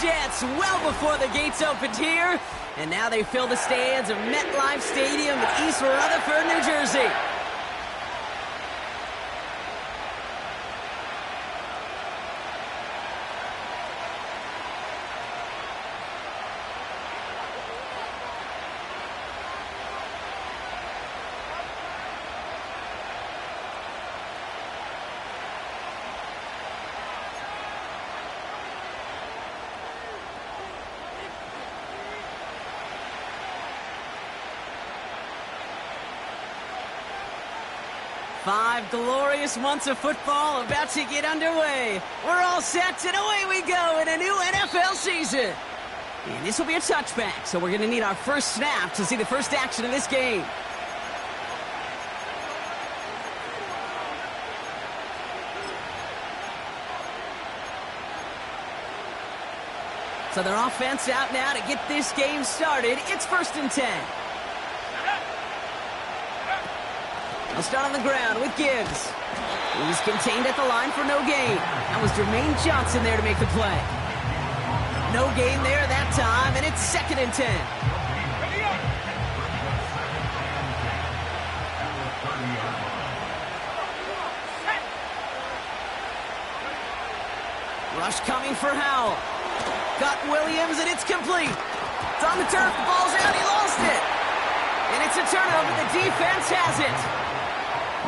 Jets well before the gates opened here. And now they fill the stands of MetLife Stadium in East Rutherford, New Jersey. Five glorious months of football about to get underway. We're all set, and away we go in a new NFL season. And this will be a touchback, so we're going to need our first snap to see the first action of this game. So their offense out now to get this game started. It's 1st and 10. They'll start on the ground with Gibbs. He's contained at the line for no gain. That was Jermaine Johnson there to make the play. No gain there that time, and it's 2nd and 10. Rush coming for Howell. Got Williams, and it's complete. It's on the turf, the ball's out, he lost it. And it's a turnover, the defense has it.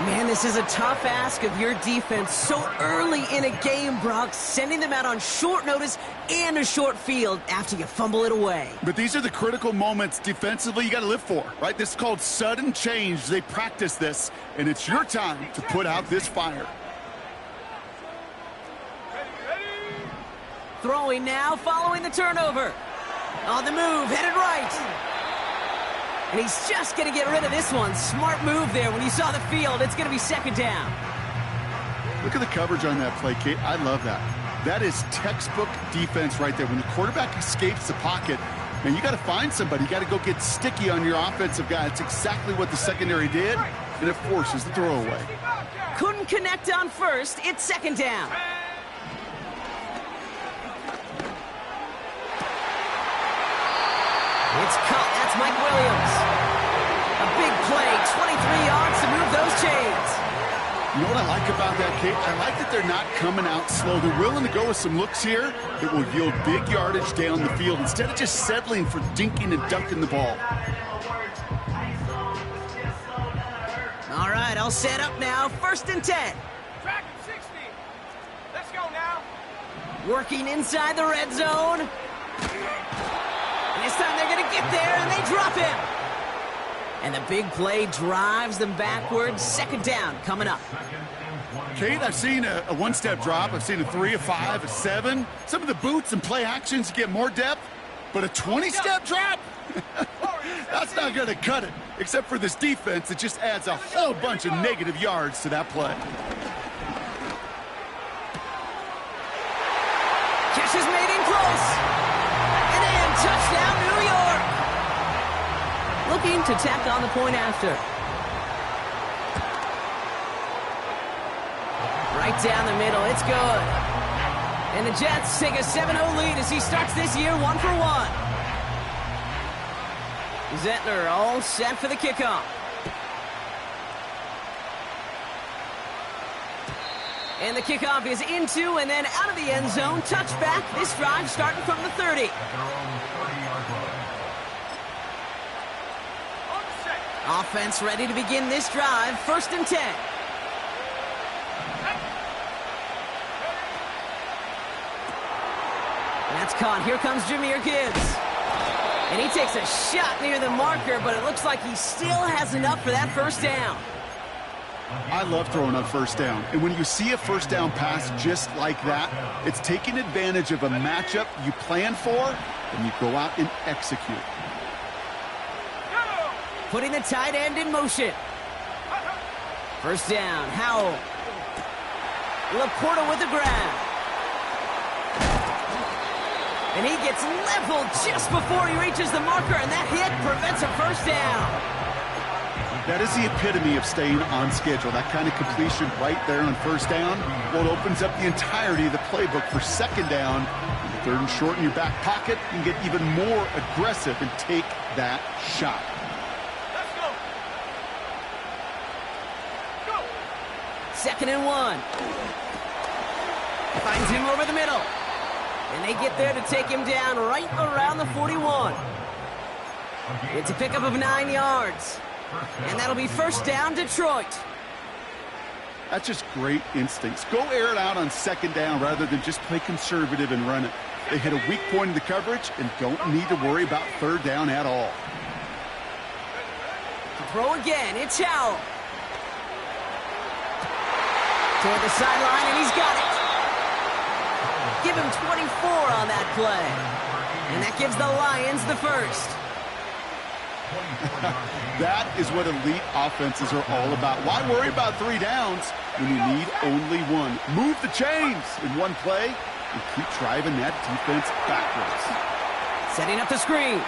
Man, this is a tough ask of your defense so early in a game, Brock, sending them out on short notice and a short field after you fumble it away. But these are the critical moments defensively you got to live for, right? This is called sudden change. They practice this, and it's your time to put out this fire. Throwing now, following the turnover. On the move, headed right. And he's just going to get rid of this one. Smart move there when you saw the field. It's going to be 2nd down. Look at the coverage on that play, Kate. I love that. That is textbook defense right there. When the quarterback escapes the pocket, man, you got to find somebody. You got to go get sticky on your offensive guy. It's exactly what the secondary did, and it forces the throwaway. Couldn't connect on first. It's 2nd down. It's cut. That's Mike Williams. A big play, 23 yards to move those chains. You know what I like about that, Kate? I like that they're not coming out slow. They're willing to go with some looks here that will yield big yardage down the field instead of just settling for dinking and dunking the ball. All right, I'll set up now. 1st and 10. Track 60. Let's go now. Working inside the red zone. And this time they're going to get there, and they drop him. And the big play drives them backwards. 2nd down coming up. Kate, I've seen a one-step drop. I've seen a 3, a 5, a 7. Some of the boots and play actions get more depth, but a 20-step drop? That's not going to cut it, except for this defense. It just adds a whole bunch of negative yards to that play. Catch is made in close. Touchdown, New York! Looking to tack on the point after. Right down the middle, it's good. And the Jets take a 7-0 lead as he starts this year 1 for 1. Zettler all set for the kickoff. And the kickoff is into and then out of the end zone. Touchback. This drive starting from the 30. Offense ready to begin this drive. 1st and 10. That's caught. Here comes Jahmyr Gibbs. And he takes a shot near the marker, but it looks like he still has enough for that 1st down. I love throwing on 1st down. And when you see a 1st down pass just like that, it's taking advantage of a matchup you plan for, and you go out and execute. Putting the tight end in motion. 1st down, Howell. Laporta with the grab. And he gets leveled just before he reaches the marker, and that hit prevents a 1st down. That is the epitome of staying on schedule. That kind of completion right there on 1st down, well, it opens up the entirety of the playbook for 2nd down. Third and short in your back pocket. You can get even more aggressive and take that shot. Let's go. Go. 2nd and 1. Finds him over the middle. And they get there to take him down right around the 41. It's a pickup of 9 yards. And that'll be 1st down, Detroit. That's just great instincts. Go air it out on 2nd down rather than just play conservative and run it. They hit a weak point in the coverage and don't need to worry about 3rd down at all. To throw again, it's Howell. Toward the sideline, and he's got it. Give him 24 on that play. And that gives the Lions the 1st. That is what elite offenses are all about. Why worry about 3 downs when you need only 1? Move the chains in 1 play and keep driving that defense backwards. Setting up the screen.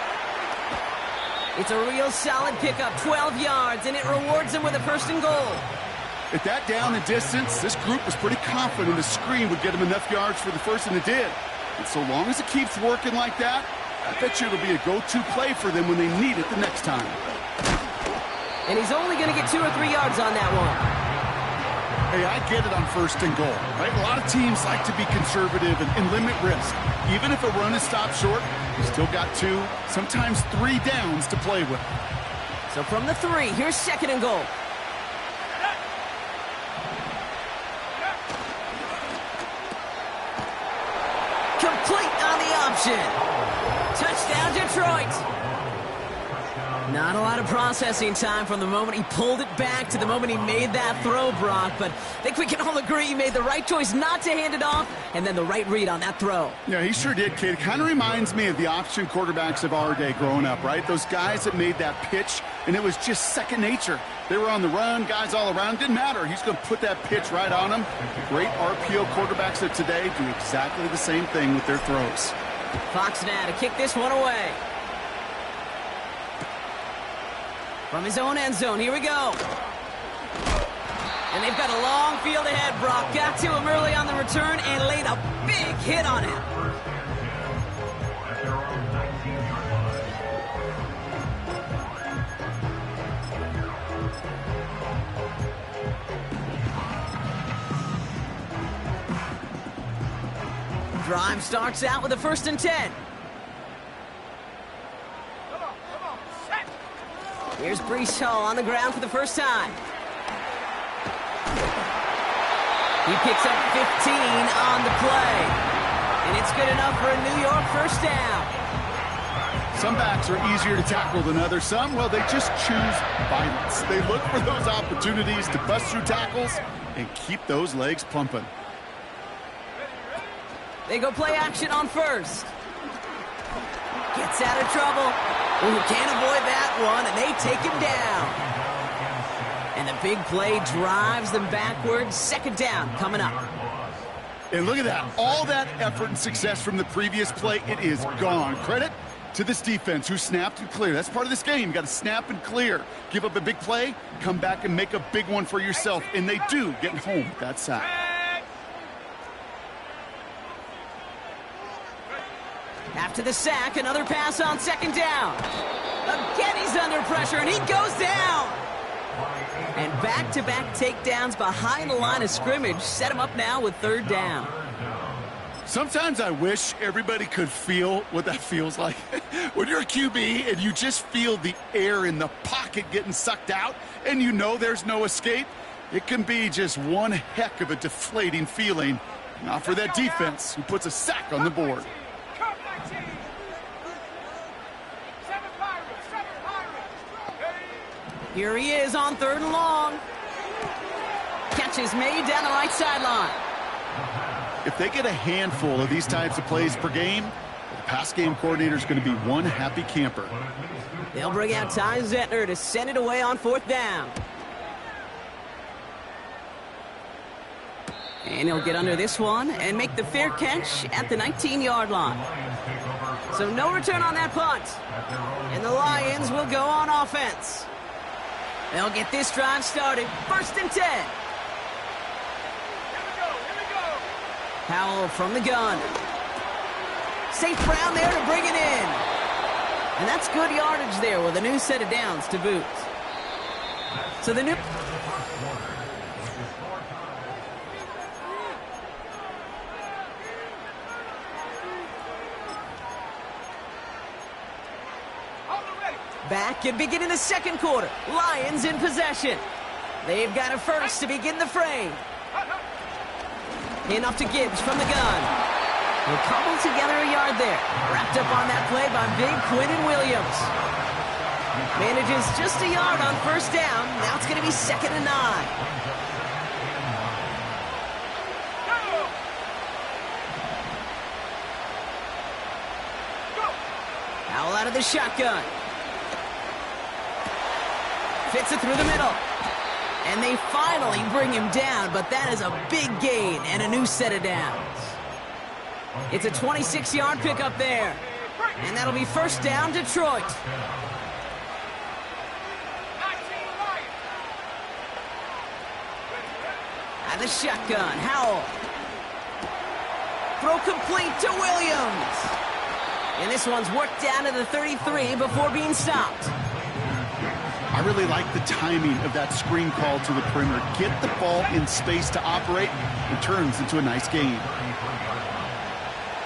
It's a real solid pickup, 12 yards, and it rewards them with a 1st and goal. At that down and distance, this group was pretty confident the screen would get them enough yards for the 1st, and it did. And so long as it keeps working like that, I bet you it'll be a go-to play for them when they need it the next time. And he's only going to get 2 or 3 yards on that one. Hey, I get it on 1st and goal, right? A lot of teams like to be conservative and limit risk. Even if a run is stopped short, you still got 2, sometimes 3 downs to play with. So from the 3, here's 2nd and goal. Complete on the option. Touchdown, Detroit. Not a lot of processing time from the moment he pulled it back to the moment he made that throw, Brock. But I think we can all agree he made the right choice not to hand it off, and then the right read on that throw. Yeah, he sure did, kid. It kind of reminds me of the option quarterbacks of our day growing up, right? Those guys that made that pitch, and it was just second nature. They were on the run, guys all around. Didn't matter. He's going to put that pitch right on them. Great RPO quarterbacks of today do exactly the same thing with their throws. Fox now to kick this one away. From his own end zone, here we go. And they've got a long field ahead, Brock. Got to him early on the return and laid a big hit on him. Drive starts out with a 1st and 10. Here's Breece Hall on the ground for the 1st time. He picks up 15 on the play. And it's good enough for a New York 1st down. Some backs are easier to tackle than others. Some, well, they just choose violence. They look for those opportunities to bust through tackles and keep those legs pumping. They go play action on 1st. Gets out of trouble. Ooh, can't avoid that one, and they take him down. And the big play drives them backwards. 2nd down coming up. And look at that. All that effort and success from the previous play, it is gone. Credit to this defense who snapped and cleared. That's part of this game. You got to snap and clear. Give up a big play, come back and make a big one for yourself. And they do, getting home with that sack. After the sack, another pass on 2nd down. Again, he's under pressure, and he goes down. And back-to-back takedowns behind the line of scrimmage set him up now with 3rd down. Sometimes I wish everybody could feel what that feels like. When you're a QB and you just feel the air in the pocket getting sucked out and you know there's no escape, it can be just one heck of a deflating feeling. Not for that defense who puts a sack on the board. Here he is on 3rd and long. Catch is made down the right sideline. If they get a handful of these types of plays per game, the pass game coordinator is going to be one happy camper. They'll bring out Ty Zettner to send it away on 4th down. And he'll get under this one and make the fair catch at the 19-yard line. So no return on that punt. And the Lions will go on offense. They'll get this drive started. 1st and 10. Here we go. Howell from the gun. St. Brown there to bring it in. And that's good yardage there with a new set of downs to boot. So the new... Back and beginning the second quarter. Lions in possession. They've got a first to begin the fray. In off to Gibbs from the gun. He'll cobble together a yard there. Wrapped up on that play by big Quinton Williams. Manages just a yard on first down. Now it's going to be 2nd and 9. Powell out of the shotgun. Fits it through the middle. And they finally bring him down, but that is a big gain and a new set of downs. It's a 26-yard pickup there. And that'll be first down, Detroit. Out of the shotgun, Howell. Throw complete to Williams. And this one's worked down to the 33 before being stopped. I really like the timing of that screen call to the perimeter. Get the ball in space to operate. It turns into a nice game.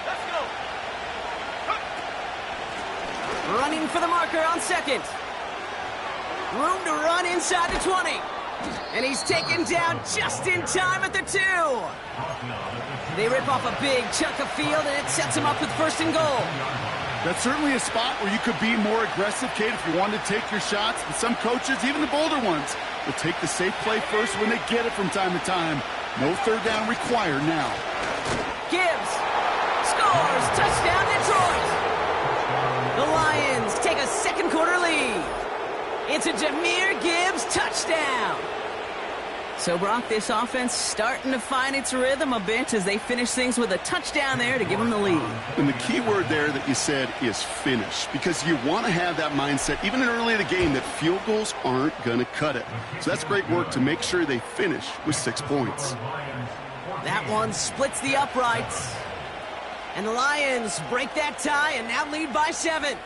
Let's go. Running for the marker on second. Room to run inside the 20. And he's taken down just in time at the 2. They rip off a big chunk of field, and it sets him up with 1st and goal. That's certainly a spot where you could be more aggressive, Kate, if you wanted to take your shots. And some coaches, even the bolder ones, will take the safe play first when they get it from time to time. No third down required now. Gibbs scores. Touchdown, Detroit. The Lions take a second quarter lead. It's a Jahmyr Gibbs touchdown. So, Brock, this offense starting to find its rhythm a bit as they finish things with a touchdown there to give them the lead. And the key word there that you said is finish, because you want to have that mindset, even in early in the game, that field goals aren't going to cut it. So that's great work to make sure they finish with 6 points. That one splits the uprights. And the Lions break that tie and now lead by 7.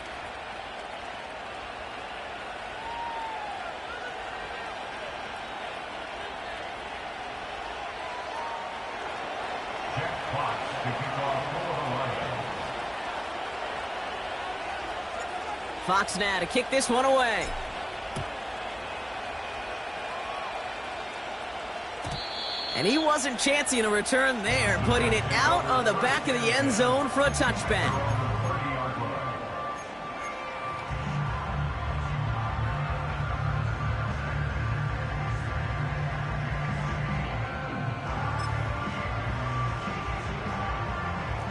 Fox now to kick this one away. And he wasn't chancing a return there, putting it out on the back of the end zone for a touchback.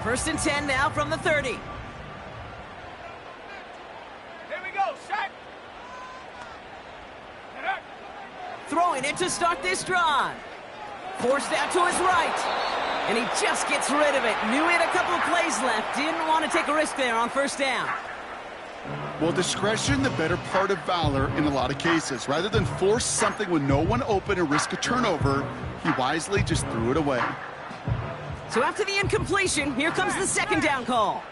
First and 10 now from the 30. Throwing it to start this drive. Forced out to his right. And he just gets rid of it. Knew he had a couple of plays left. Didn't want to take a risk there on first down. Well, discretion, the better part of valor in a lot of cases. Rather than force something with no one open and risk a turnover, he wisely just threw it away. So after the incompletion, here comes the second down call.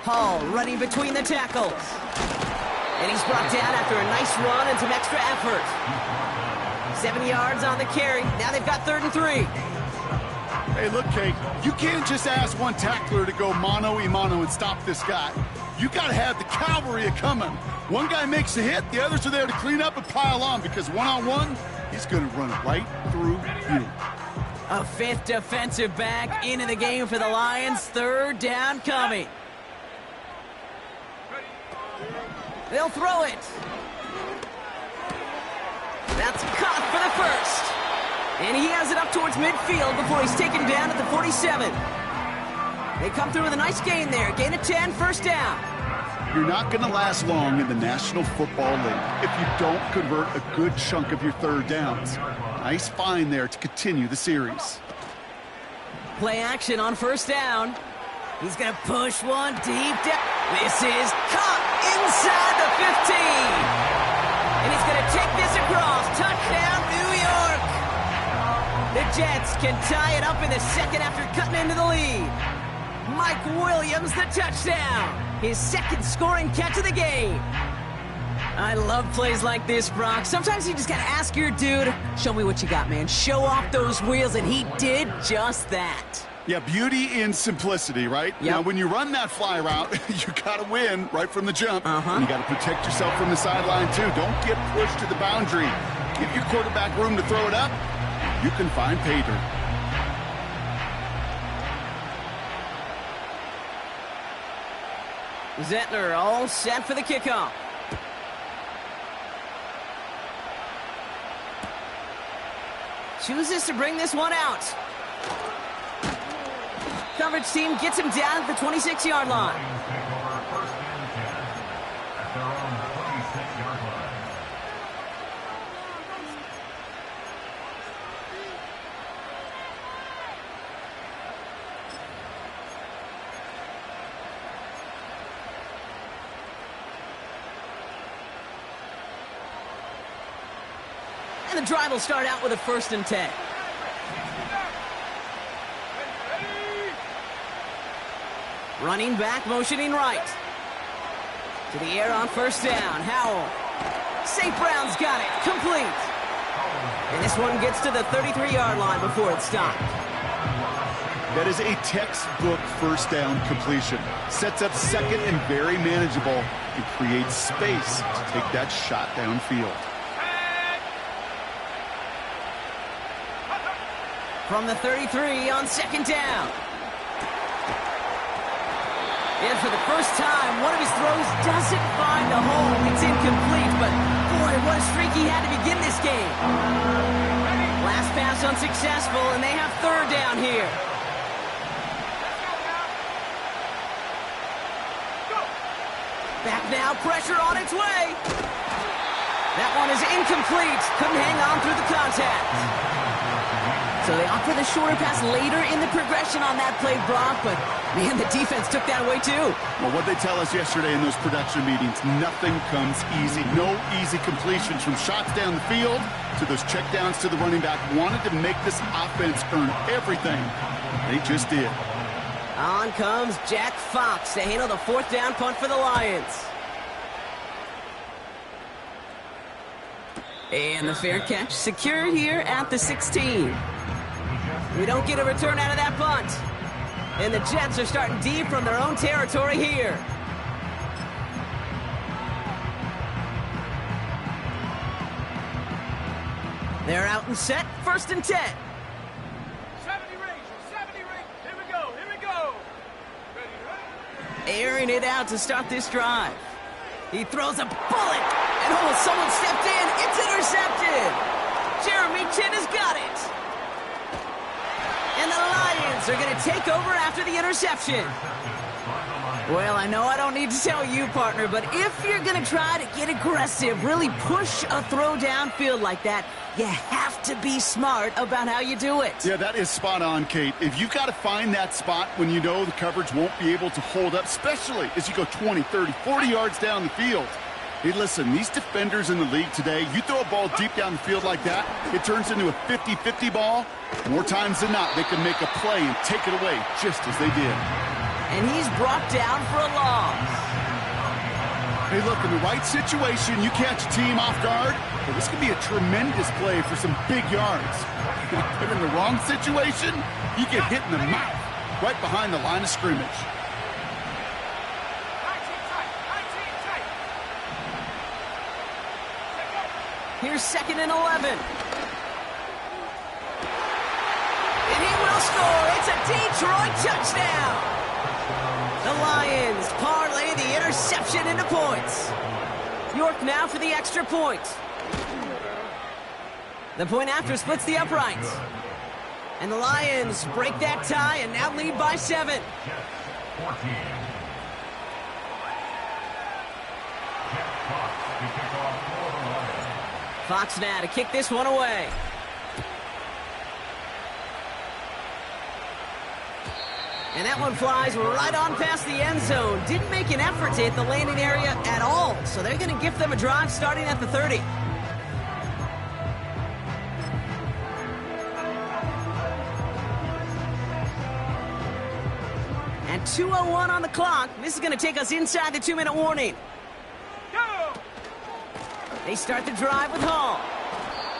Hall running between the tackles. And he's brought down after a nice run and some extra effort. 7 yards on the carry. Now they've got 3rd and 3. Hey, look, Kate, you can't just ask one tackler to go mano-a-mano and stop this guy. You got to have the cavalry coming. One guy makes a hit, the others are there to clean up and pile on, because one-on-one, he's going to run right through you. A 5th defensive back into the game for the Lions. 3rd down coming. They'll throw it. That's caught for the first. And he has it up towards midfield before he's taken down at the 47. They come through with a nice gain there. Gain of 10, first down. You're not going to last long in the National Football League if you don't convert a good chunk of your third downs. Nice find there to continue the series. Play action on first down. He's going to push one deep down. This is caught inside the 15. And he's going to take this across. Touchdown, New York. The Jets can tie it up in the second after cutting into the lead. Mike Williams, the touchdown. His second scoring catch of the game. I love plays like this, Brock. Sometimes you just gotta ask your dude, show me what you got, man. Show off those wheels, and he did just that. Yeah, beauty in simplicity, right? Yep. Now, when you run that fly route, you got to win right from the jump. And you got to protect yourself from the sideline, too. Don't get pushed to the boundary. Give your quarterback room to throw it up. You can find pay dirt. Zettler all set for the kickoff. Chooses to bring this one out. Coverage team gets him down at the 26-yard line. And the drive will start out with a 1st and 10. Running back, motioning right. To the air on 1st down. Howell. St. Brown's got it. Complete. And this one gets to the 33-yard line before it's stopped. That is a textbook 1st down completion. Sets up second and very manageable and creates space to take that shot downfield. From the 33 on 2nd down. And for the first time, one of his throws doesn't find a hole. It's incomplete, but boy, what a streak he had to begin this game. Last pass unsuccessful, and they have 3rd down here. Back now, pressure on its way. That one is incomplete. Couldn't hang on through the contact. So they opt for the shorter pass later in the progression on that play, Brock, but man, the defense took that away too. Well, what they tell us yesterday in those production meetings, nothing comes easy. No easy completions, from shots down the field to those checkdowns to the running back. Wanted to make this offense earn everything. They just did. On comes Jack Fox to handle the 4th down punt for the Lions. And the fair catch secured here at the 16. We don't get a return out of that punt. And the Jets are starting deep from their own territory here. They're out and set, 1st and 10. 70 range, 70 range. Here we go, here we go. Ready. Airing it out to start this drive. He throws a bullet. And oh, someone stepped in. It's intercepted. Jeremy Chin has got it. And the Lions are going to take over after the interception. Well, I know I don't need to tell you, partner, but if you're going to try to get aggressive, really push a throw downfield like that, you have to be smart about how you do it. Yeah, that is spot on, Kate. If you've got to find that spot when you know the coverage won't be able to hold up, especially as you go 20, 30, 40 yards down the field. Hey, listen, these defenders in the league today, you throw a ball deep down the field like that, it turns into a 50-50 ball. More times than not, they can make a play and take it away just as they did. And he's brought down for a loss. Hey, look, in the right situation, you catch a team off guard, well, this could be a tremendous play for some big yards. But in the wrong situation, you get hit in the mouth right behind the line of scrimmage. Here's 2nd and 11. And he will score. It's a Detroit touchdown. The Lions parlay the interception into points. York now for the extra point. The point after splits the uprights. And the Lions break that tie and now lead by 7. Fox now to kick this one away. And that one flies right on past the end zone. Didn't make an effort to hit the landing area at all. So they're going to give them a drive starting at the 30. And 2:01 on the clock. This is going to take us inside the 2-minute warning. Go! They start the drive with Hall.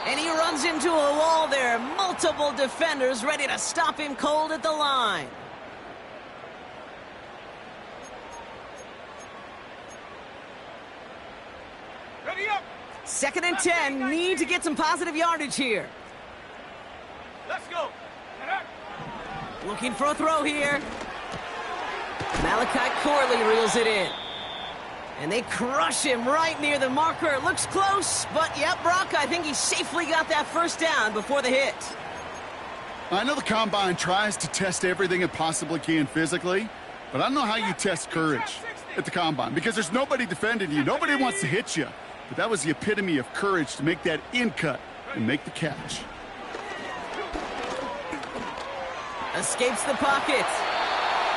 And he runs into a wall there. Multiple defenders ready to stop him cold at the line. Ready up! 2nd and 10. Need to get some positive yardage here. Let's go! Looking for a throw here. Malachi Corley reels it in. And they crush him right near the marker. It looks close, but yep, Brock, I think he safely got that first down before the hit. I know the Combine tries to test everything it possibly can physically, but I don't know how you test courage at the Combine because there's nobody defending you. Nobody wants to hit you. But that was the epitome of courage to make that in cut and make the catch. Escapes the pocket.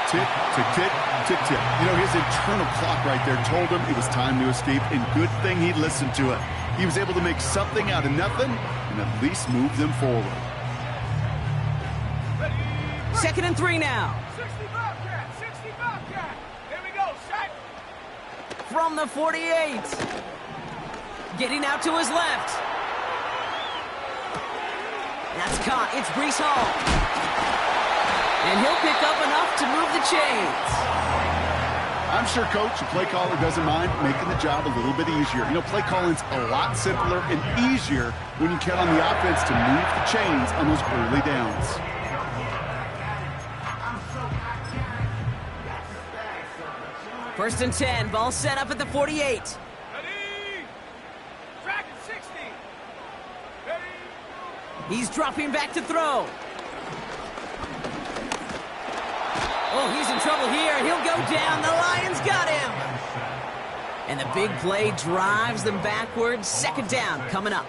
Tick, tick, tick, tick, tick. You know, his internal clock right there told him it was time to escape, and good thing he listened to it. He was able to make something out of nothing and at least move them forward. 2nd and 3 now. 60 Bobcat! 60 Bobcat! Here we go, set! From the 48. Getting out to his left. That's caught. It's Breece Hall. And he'll pick up enough to move the chains. I'm sure coach, the play caller, doesn't mind making the job a little bit easier. You know, play calling's a lot simpler and easier when you count on the offense to move the chains on those early downs. First and 10. Ball set up at the 48. Ready! Track at 60! Ready! He's dropping back to throw. Oh, he's in trouble here. He'll go down. The Lions got him. And the big play drives them backwards. 2nd down coming up.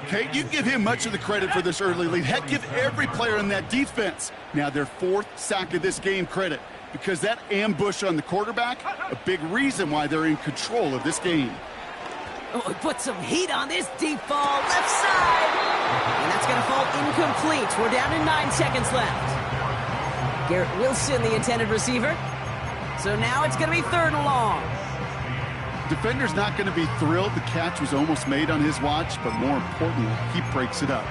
Kate, you give him much of the credit for this early lead. Heck, give every player in that defense now their 4th sack of this game credit, because that ambush on the quarterback, a big reason why they're in control of this game. Oh, he put some heat on this deep ball. Left side. And that's going to fall incomplete. We're down to 9 seconds left. Garrett Wilson, the intended receiver. So now it's going to be 3rd and long. Defender's not going to be thrilled the catch was almost made on his watch, but more importantly, he breaks it up.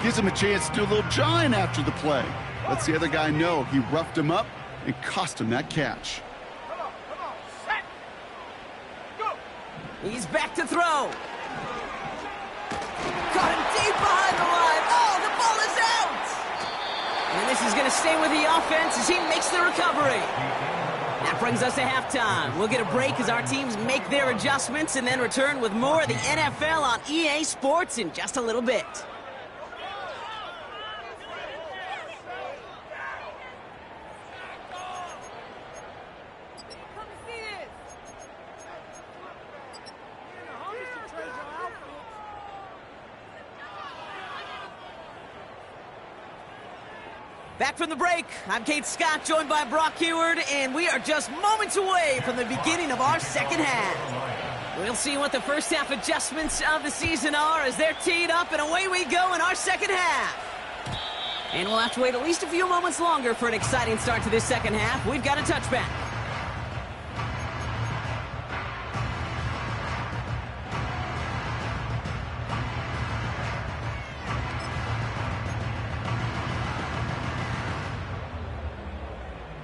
Gives him a chance to do a little jawing after the play. Lets the other guy know he roughed him up and cost him that catch. Come on, set! Go! He's back to throw. Got him deep behind the line. Oh, the ball is out! And this is going to stay with the offense as he makes the recovery. That brings us to halftime. We'll get a break as our teams make their adjustments and then return with more of the NFL on EA Sports in just a little bit. Back from the break, I'm Kate Scott, joined by Brock Heward, and we are just moments away from the beginning of our 2nd half. We'll see what the first half adjustments of the season are as they're teed up, and away we go in our 2nd half. And we'll have to wait at least a few moments longer for an exciting start to this 2nd half. We've got a touchback.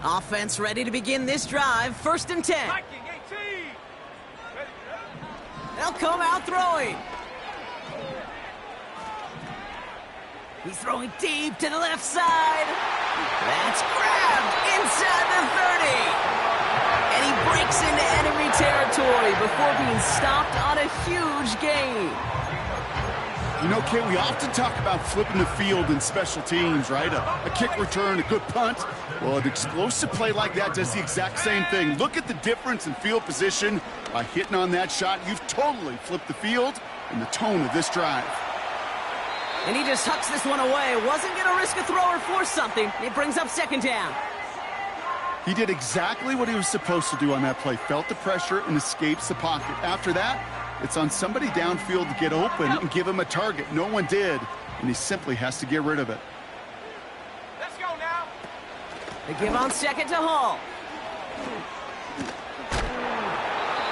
Offense ready to begin this drive. 1st and 10. Viking 18! Ready, They'll come out throwing. He's throwing deep to the left side. That's grabbed inside the 30. And he breaks into enemy territory before being stopped on a huge gain. You know, Kate, we often talk about flipping the field in special teams, right? A kick return, a good punt. Well, an explosive play like that does the exact same thing. Look at the difference in field position. By hitting on that shot, you've totally flipped the field and the tone of this drive. And he just hucks this one away. Wasn't going to risk a throw or force something. It brings up 2nd down. He did exactly what he was supposed to do on that play. Felt the pressure and escapes the pocket. After that, it's on somebody downfield to get open and give him a target. No one did, and he simply has to get rid of it. let's go now! They give on second to Hall.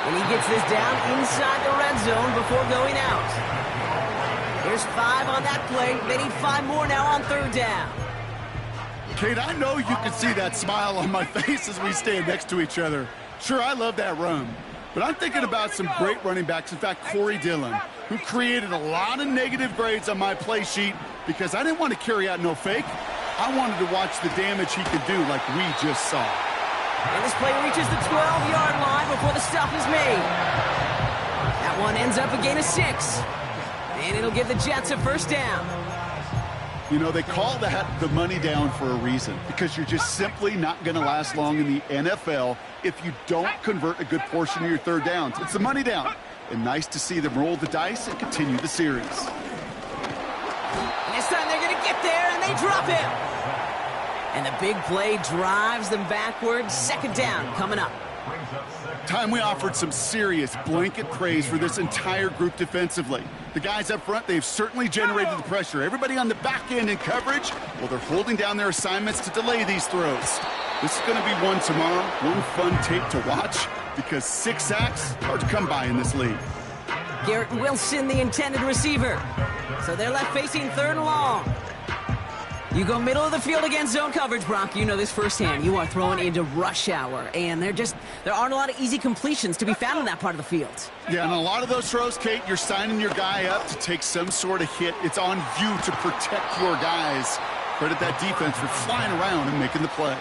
And he gets this down inside the red zone before going out. There's 5 on that play. They need 5 more now on third down. Kate, I know you can see that smile on my face as we stand next to each other. Sure, I love that run. But I'm thinking about some great running backs. In fact, Corey Dillon, who created a lot of negative grades on my play sheet because I didn't want to carry out no fake. I wanted to watch the damage he could do like we just saw. And this play reaches the 12-yard line before the stop is made. That one ends up a gain of 6. And it'll give the Jets a first down. You know, they call that the money down for a reason, because you're just simply not going to last long in the NFL if you don't convert a good portion of your third downs. It's the money down. And nice to see them roll the dice and continue the series. And this time they're going to get there, and they drop him. And the big play drives them backwards. Second down coming up. Time we offered some serious blanket praise for this entire group defensively. The guys up front, they've certainly generated the pressure. Everybody on the back end in coverage, well, they're holding down their assignments to delay these throws. This is going to be one tomorrow, one fun tape to watch, because 6 sacks, hard to come by in this league. Garrett Wilson, the intended receiver. So they're left facing third and long. You go middle of the field against zone coverage, Brock. You know this firsthand. You are throwing into rush hour, and there aren't a lot of easy completions to be found in that part of the field. Yeah, and a lot of those throws, Kate, you're signing your guy up to take some sort of hit. It's on you to protect your guys. Credit that defense for flying around and making the play.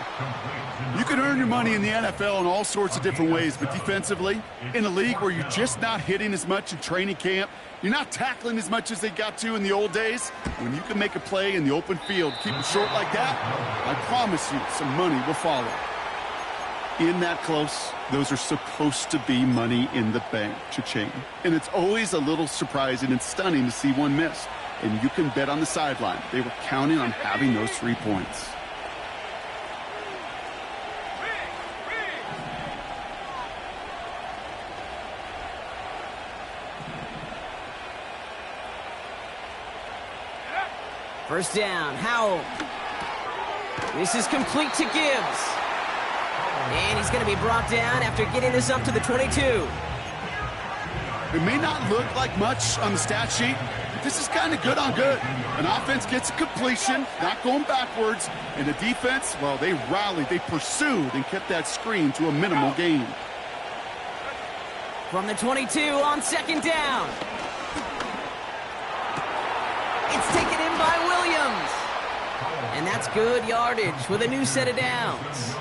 You can earn your money in the NFL in all sorts of different ways, but defensively, in a league where you're just not hitting as much in training camp, you're not tackling as much as they got to in the old days, when you can make a play in the open field, keep it short like that, I promise you some money will follow. In that close, those are supposed to be money in the bank, cha-ching. And it's always a little surprising and stunning to see one miss. And you can bet on the sideline they were counting on having those 3 points. First down, Howell. This is complete to Gibbs. And he's going to be brought down after getting this up to the 22. It may not look like much on the stat sheet, but this is kind of good on good. An offense gets a completion, not going backwards, and the defense, well, they rallied, they pursued, and kept that screen to a minimal gain. From the 22 on second down. It's taken in by Williams. And that's good yardage with a new set of downs.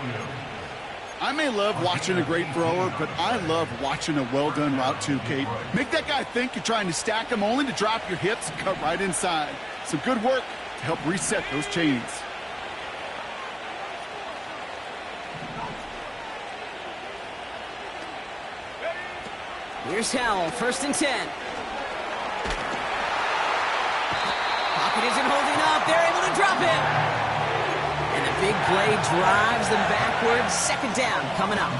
I may love watching a great thrower, but I love watching a well-done route too, Kate. Make that guy think you're trying to stack him only to drop your hips and cut right inside. Some good work to help reset those chains. Here's Howell, first and 10. Pocket isn't holding up. They're able to drop him. And the big play drives them backwards. Second down coming up.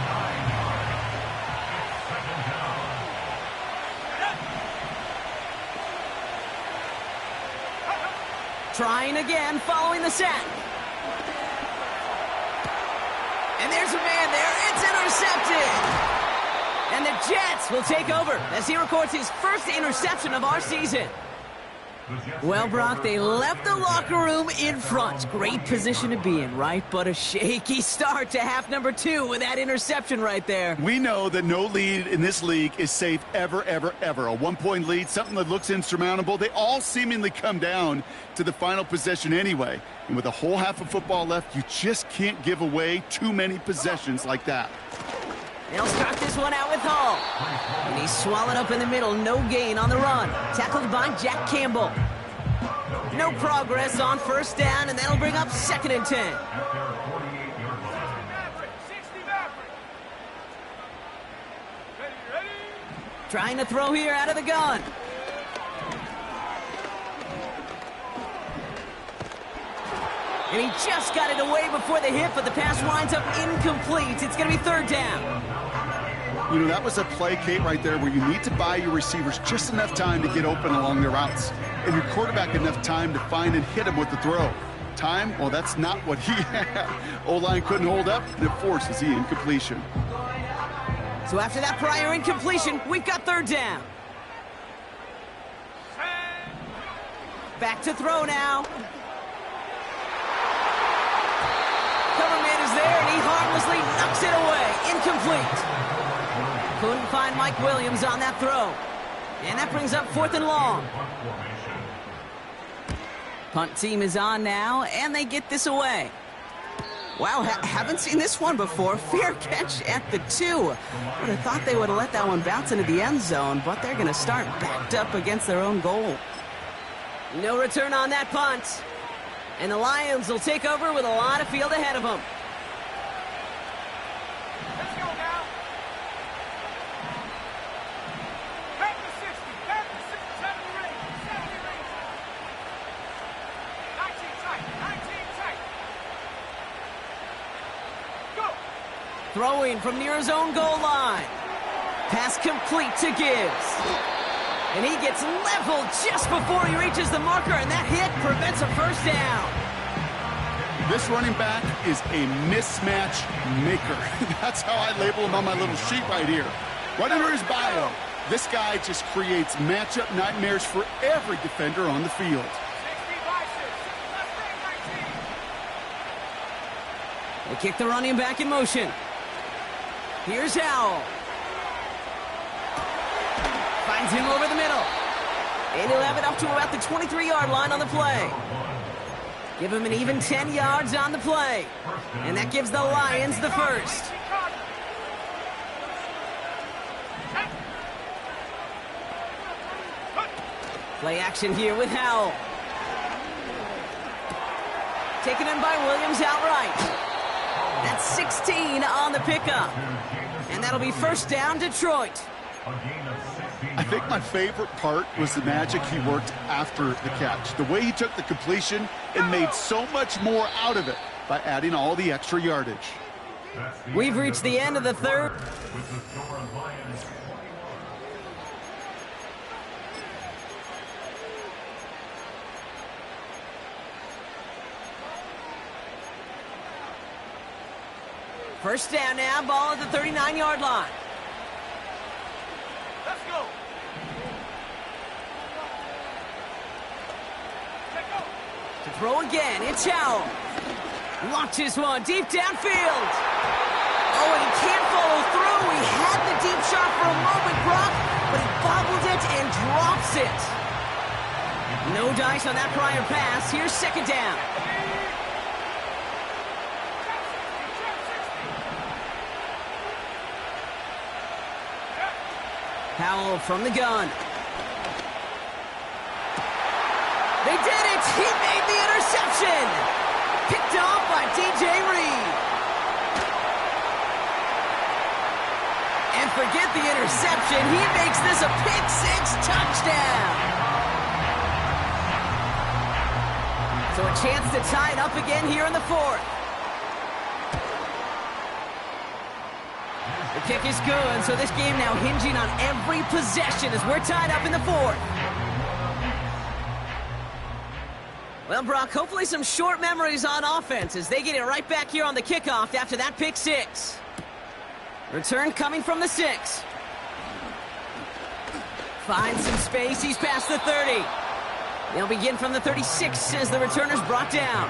Trying again, following the sack. And there's a man there. It's intercepted. And the Jets will take over as he records his first interception of our season. Well, Brock, they left the locker room in front. Great position to be in, right? But a shaky start to half number 2 with that interception right there. We know that no lead in this league is safe ever, ever, ever. A 1-point lead, something that looks insurmountable. They all seemingly come down to the final possession anyway. And with a whole half of football left, you just can't give away too many possessions like that. They'll start this one out with Hall. And he's swallowed up in the middle. No gain on the run. Tackled by Jack Campbell. No progress on first down, and that'll bring up second and 10. Trying to throw here out of the gun. And he just got it away before the hit, but the pass winds up incomplete. It's going to be third down. You know, that was a play, Kate, right there where you need to buy your receivers just enough time to get open along their routes and your quarterback enough time to find and hit them with the throw. time, well, that's not what he had. O-line couldn't hold up, and it forces the incompletion. So after that prior incompletion, we've got third down. Back to throw now. Cover man is there, and he harmlessly knocks it away. Incomplete. Couldn't find Mike Williams on that throw. And that brings up 4th and long. Punt team is on now, and they get this away. Wow, haven't seen this one before. Fair catch at the 2. Would have thought they would have let that one bounce into the end zone, but they're going to start backed up against their own goal. No return on that punt. And the Lions will take over with a lot of field ahead of them. Let's go now. Back to 60. Back to 70 range. 70 range. 19 tight. 19 tight. Go. Throwing from near his own goal line. Pass complete to Gibbs. And he gets leveled just before he reaches the marker, and that hit prevents a first down. This running back is a mismatch maker. That's how I label him on my little sheet right here. Right under his bio, this guy just creates matchup nightmares for every defender on the field. 60 by 6. Left wing 19. They kick the running back in motion. Here's Howell. Finds him over the middle. And he'll have it up to about the 23-yard line on the play. Give him an even 10 yards on the play. And that gives the Lions the first. Play action here with Howell. Taken in by Williams outright. That's 16 on the pickup. And that'll be first down, Detroit. I think my favorite part was the magic he worked after the catch. The way he took the completion and made so much more out of it by adding all the extra yardage. We've reached the end of the third. First down now, ball at the 39-yard line. Let's go. To throw again, it's Howell. Launches one deep downfield. Oh, and he can't follow through. He had the deep shot for a moment, Brock, but he bobbled it and drops it. No dice on that prior pass. Here's second down. Howell from the gun. They did it! He made the interception! Picked off by DJ Reed. And forget the interception. He makes this a pick-6 touchdown. So a chance to tie it up again here in the fourth. The kick is good, so this game now hinging on every possession as we're tied up in the fourth. Well, Brock, hopefully some short memories on offense as they get it right back here on the kickoff after that pick-6. Return coming from the 6. Finds some space. He's past the 30. They'll begin from the 36 as the returner's brought down.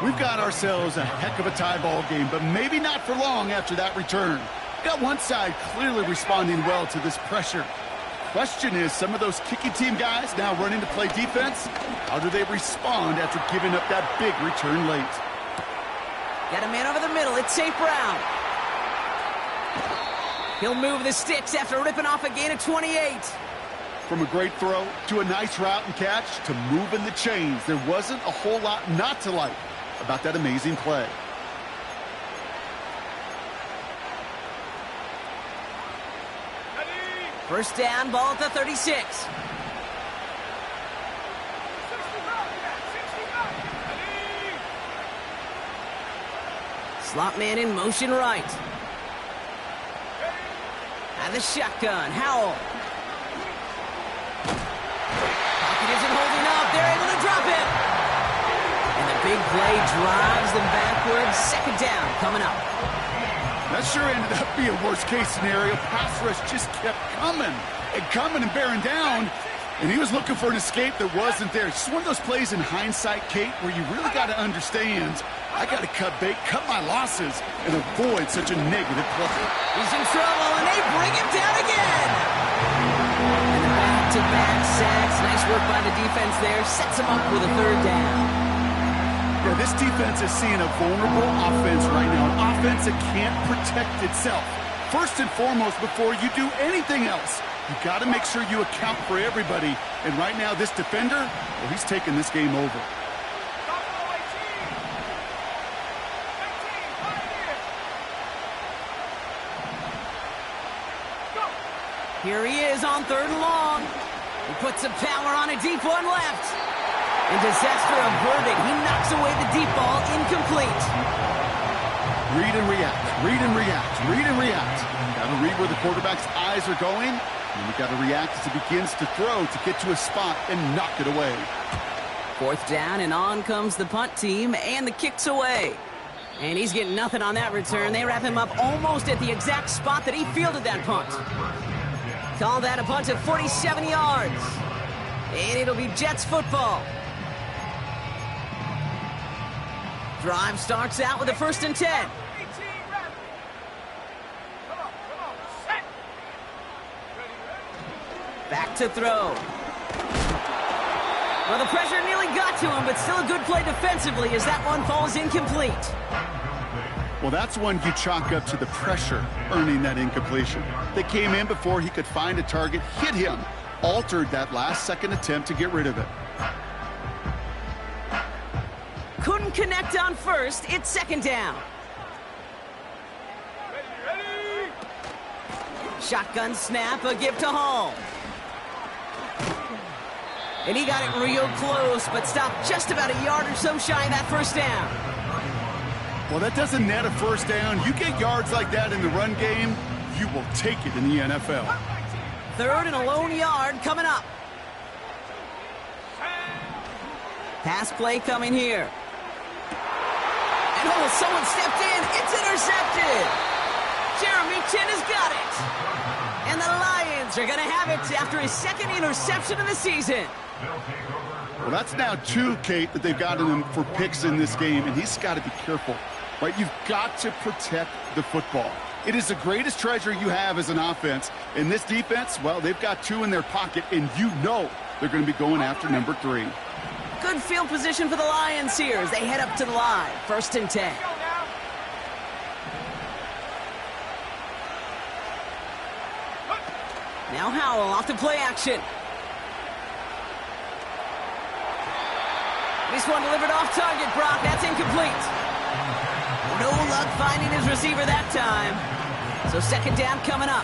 We've got ourselves a heck of a tie ball game, but maybe not for long after that return. Got one side clearly responding well to this pressure. Question is, some of those kicking team guys now running to play defense, how do they respond after giving up that big return late? Got a man over the middle. It's St. Brown. He'll move the sticks after ripping off a gain of 28. From a great throw to a nice route and catch to moving the chains, there wasn't a whole lot not to like about that amazing play. First down, ball at the 36. Slot man in motion right. And the shotgun, Howell. Pocket isn't holding up. They're able to drop it. And Big play drives them backwards. Second down coming up. That sure ended up being a worst-case scenario. Pass rush just kept coming and bearing down. And he was looking for an escape that wasn't there. It's just one of those plays in hindsight, Kate, where you really got to understand, I got to cut bait, cut my losses, and avoid such a negative play. He's in trouble, and they bring him down again. And the back-to-back sacks. Nice work by the defense there. Sets him up with a third down. Yeah, this defense is seeing a vulnerable offense right now, an offense that can't protect itself. First and foremost, before you do anything else, you got to make sure you account for everybody. And right now, this defender, well, he's taking this game over. Here he is on third and long. He puts some power on a deep one left. And disaster averted. He knocks away the deep ball, incomplete. Read and react, read and react, read and react. Got to read where the quarterback's eyes are going, and you got to react as he begins to throw to get to a spot and knock it away. Fourth down, and on comes the punt team, and the kick's away. And he's getting nothing on that return. They wrap him up almost at the exact spot that he fielded that punt. Call that a punt of 47 yards. And it'll be Jets football. Drive starts out with a 1st and 10. Back to throw. Well, the pressure nearly got to him, but still a good play defensively as that one falls incomplete. Well, that's one you chalk up to the pressure earning that incompletion. They came in before he could find a target, hit him, altered that last-second attempt to get rid of it. Couldn't connect on first. It's second down. Ready. Shotgun snap, a give to Hall. And he got it real close, but stopped just about a yard or so shy of that first down. Well, that doesn't net a first down. You get yards like that in the run game, you will take it in the NFL. Third and a lone yard coming up. Pass play coming here. And oh, someone stepped in. It's intercepted. Jeremy Chin has got it. And the Lions are going to have it after his second interception of the season. Well, that's now 2, Kate, that they've gotten him for picks in this game, and he's got to be careful, right? You've got to protect the football. It is the greatest treasure you have as an offense. And this defense, well, they've got 2 in their pocket, and you know they're going to be going after number 3. Good field position for the Lions here as they head up to the line. 1st and 10. Now Howell off to play action. This one delivered off target, Brock. That's incomplete. No luck finding his receiver that time. So second down coming up.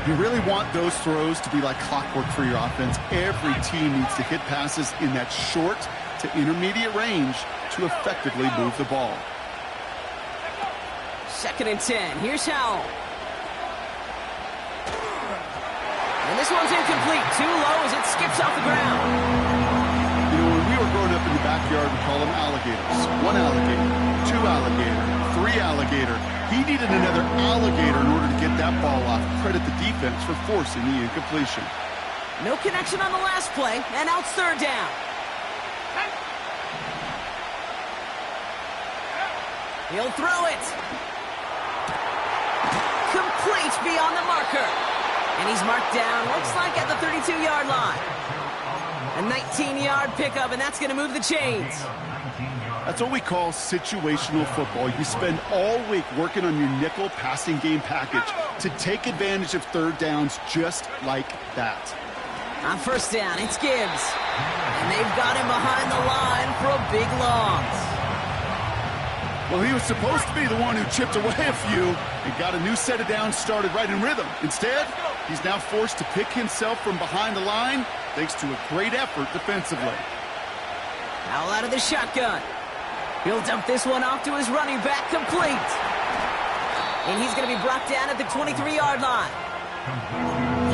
You really want those throws to be like clockwork for your offense. Every team needs to hit passes in that short to intermediate range to effectively move the ball. 2nd and 10. Here's Howell. And this one's incomplete. Too low as it skips off the ground. You know, when we were growing up in the backyard, we call them alligators. 1 alligator, 2 alligator, 3 alligator. He needed another alligator in order to get that ball off. Credit the defense for forcing the incompletion. No connection on the last play, and now it's 3rd down. He'll throw it. Complete beyond the marker. And he's marked down, looks like at the 32-yard line. A 19-yard pickup, and that's going to move the chains. That's what we call situational football. You spend all week working on your nickel passing game package to take advantage of 3rd downs just like that. On 1st down, it's Gibbs. And they've got him behind the line for a big loss. Well, he was supposed to be the one who chipped away a few and got a new set of downs started right in rhythm. Instead, he's now forced to pick himself from behind the line thanks to a great effort defensively. Howell out of the shotgun. He'll dump this one off to his running back, complete. And he's going to be brought down at the 23-yard line.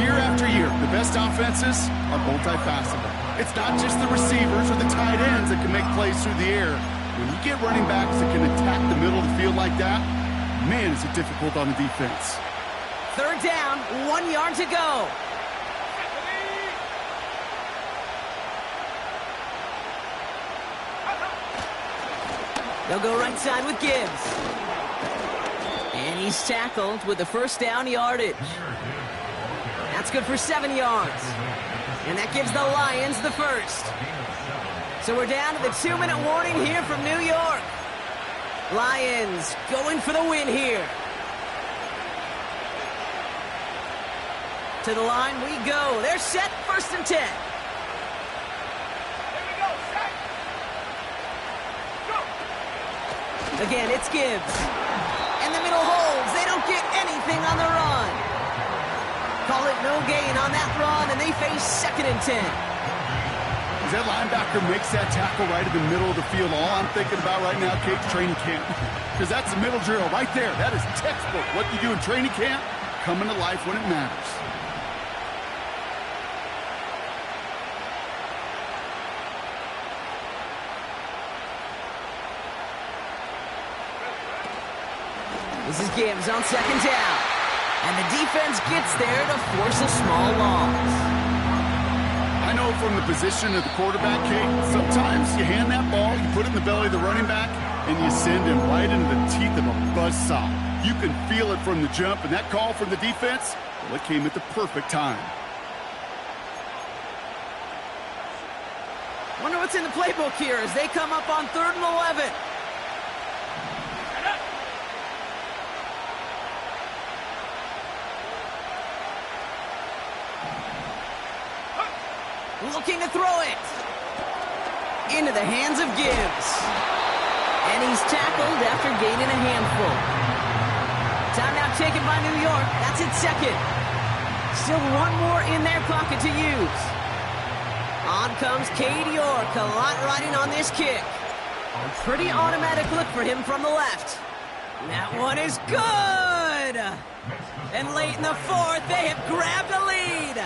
Year after year, the best offenses are multifaceted. It's not just the receivers or the tight ends that can make plays through the air. When you get running backs that can attack the middle of the field like that, man, is it difficult on the defense. Third down, 1 yard to go. They'll go right side with Gibbs. And he's tackled with the first down yardage. That's good for 7 yards. And that gives the Lions the first. So we're down to the 2-minute warning here from New York. Lions going for the win here. To the line we go. They're set, 1st and 10. Here we go, set. Go. Again, it's Gibbs. And the middle holds. They don't get anything on the run. Call it no gain on that run, and they face 2nd and 10. As that linebacker makes that tackle right in the middle of the field, all I'm thinking about right now, Kate, training camp. Because that's the middle drill right there. That is textbook. What you do in training camp, coming to life when it matters. This is Gibbs on 2nd down. And the defense gets there to force a small loss. I know from the position of the quarterback, Kate, sometimes you hand that ball, you put it in the belly of the running back, and you send him right into the teeth of a buzzsaw. You can feel it from the jump, and that call from the defense, well, it came at the perfect time. Wonder what's in the playbook here as they come up on 3rd and 11. Looking to throw it. Into the hands of Gibbs. And he's tackled after gaining a handful. Timeout taken by New York. That's its 2nd. Still one more in their pocket to use. On comes Cade York. A lot riding on this kick. Pretty automatic look for him from the left. That one is good. And late in the 4th, they have grabbed a lead.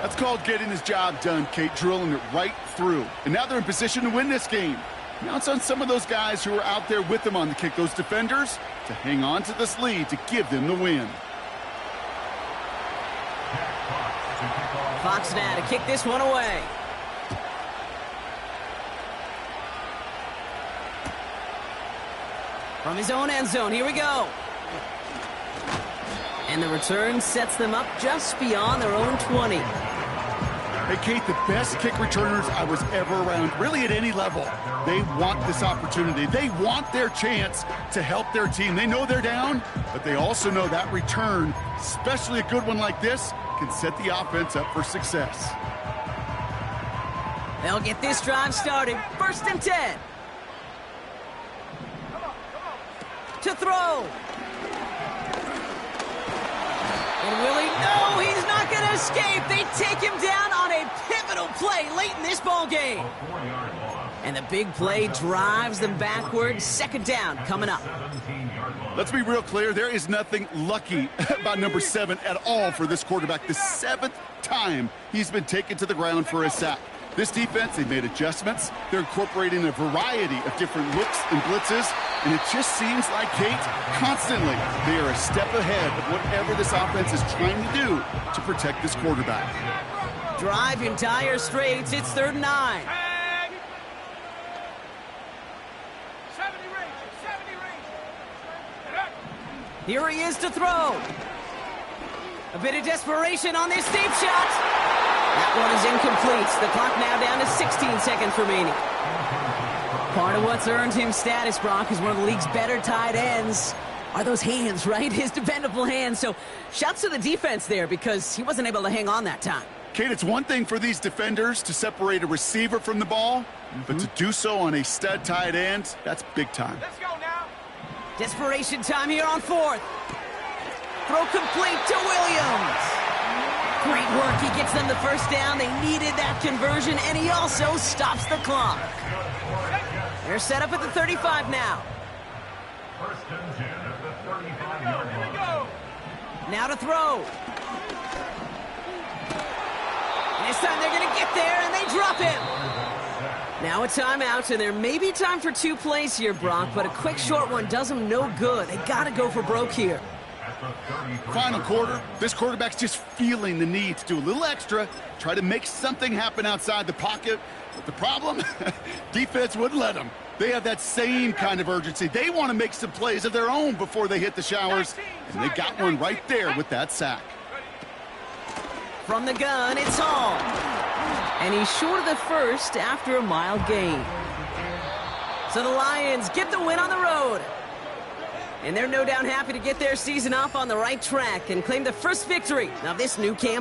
That's called getting his job done, Kate, drilling it right through. And now they're in position to win this game. Now it's on some of those guys who are out there with them on the kick, those defenders, to hang on to this lead to give them the win. Fox now to kick this one away. From his own end zone, here we go. And the return sets them up just beyond their own 20. Hey, Kate, the best kick returners I was ever around, really at any level, they want this opportunity. They want their chance to help their team. They know they're down, but they also know that return, especially a good one like this, can set the offense up for success. They'll get this drive started. 1st and 10. To throw. And Willie, no, he's not going to escape. They take him down on a pivotal play late in this ball game. And the big play drives them backwards. 2nd down coming up. Let's be real clear. There is nothing lucky about number 7 at all for this quarterback. The 7th time he's been taken to the ground for a sack. This defense, they've made adjustments. They're incorporating a variety of different looks and blitzes. And it just seems like, Kate, constantly they are a step ahead of whatever this offense is trying to do to protect this quarterback. Drive in dire straits. It's 3rd and 9. Tag. 70 Rangers, 70 Rangers. Here he is to throw. A bit of desperation on this deep shot. That one is incomplete. The clock now down to 16 seconds remaining. Part of what's earned him status, Brock, is one of the league's better tight ends. Are those hands, right? His dependable hands. So shouts to the defense there because he wasn't able to hang on that time. Kate, it's one thing for these defenders to separate a receiver from the ball, but to do so on a stud tight end, that's big time. Let's go now. Desperation time here on 4th. Throw complete to Williams. Great work. He gets them the first down. They needed that conversion, and he also stops the clock. They're set up at the 35 now. 1st and 10 at the 35-yard line. Here we go. Now to throw. And this time they're going to get there, and they drop him. Now a timeout, and there may be time for 2 plays here, Brock, but a quick short one does them no good. They got to go for broke here. Final quarter, this quarterback's just feeling the need to do a little extra, try to make something happen outside the pocket. But the problem, defense wouldn't let them. They have that same kind of urgency. They want to make some plays of their own before they hit the showers, and they got one right there with that sack. From the gun, it's Hall. And he's short of the first after a mile gain. So the Lions get the win on the road. And they're no doubt happy to get their season off on the right track and claim the first victory of this new campaign.